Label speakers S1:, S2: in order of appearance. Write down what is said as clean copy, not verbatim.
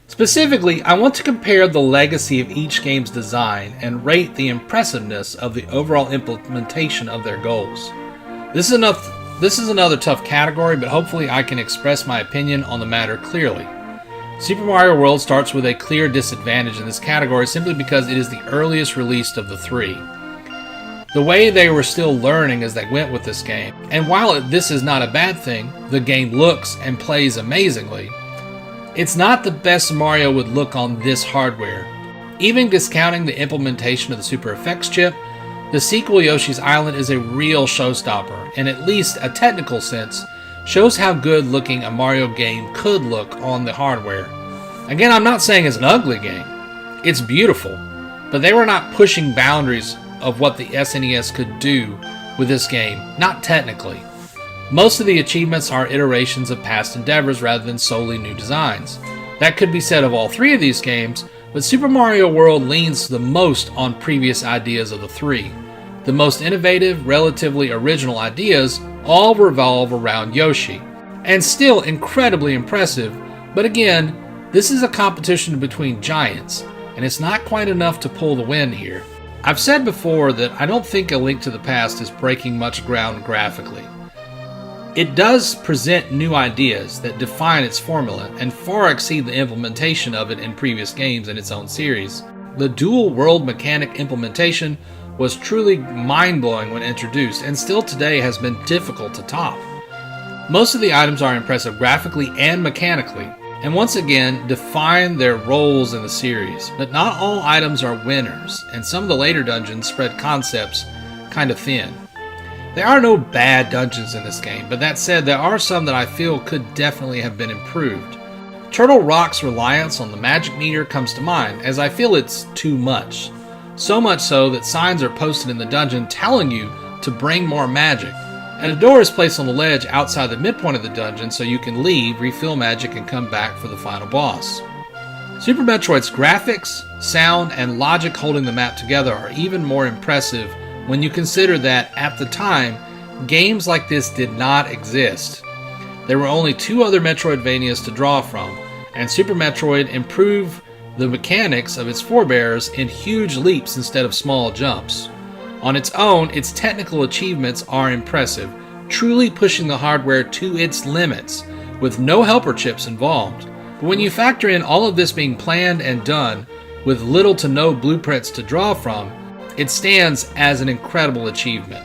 S1: Specifically, I want to compare the legacy of each game's design and rate the impressiveness of the overall implementation of their goals. This is another tough category, but hopefully I can express my opinion on the matter clearly. Super Mario World starts with a clear disadvantage in this category simply because it is the earliest released of the three. The way they were still learning as they went with this game, and while this is not a bad thing, the game looks and plays amazingly, it's not the best Mario would look on this hardware. Even discounting the implementation of the Super Effects chip, the sequel Yoshi's Island is a real showstopper, and at least a technical sense, shows how good looking a Mario game could look on the hardware. Again, I'm not saying it's an ugly game. It's beautiful, but they were not pushing boundaries of what the SNES could do with this game, not technically. Most of the achievements are iterations of past endeavors rather than solely new designs. That could be said of all three of these games, but Super Mario World leans the most on previous ideas of the three. The most innovative, relatively original ideas all revolve around Yoshi, and still incredibly impressive, but again, this is a competition between giants, and it's not quite enough to pull the win here. I've said before that I don't think A Link to the Past is breaking much ground graphically. It does present new ideas that define its formula and far exceed the implementation of it in previous games in its own series. The dual world mechanic implementation was truly mind-blowing when introduced and still today has been difficult to top. Most of the items are impressive graphically and mechanically, and once again define their roles in the series, but not all items are winners, and some of the later dungeons spread concepts kind of thin. There are no bad dungeons in this game, but that said, there are some that I feel could definitely have been improved. Turtle Rock's reliance on the magic meter comes to mind, as I feel it's too much. So much so that signs are posted in the dungeon telling you to bring more magic, and a door is placed on the ledge outside the midpoint of the dungeon so you can leave, refill magic, and come back for the final boss. Super Metroid's graphics, sound, and logic holding the map together are even more impressive when you consider that, at the time, games like this did not exist. There were only two other Metroidvanias to draw from, and Super Metroid improved the mechanics of its forebears in huge leaps instead of small jumps. On its own, its technical achievements are impressive, truly pushing the hardware to its limits, with no helper chips involved. But when you factor in all of this being planned and done, with little to no blueprints to draw from, it stands as an incredible achievement.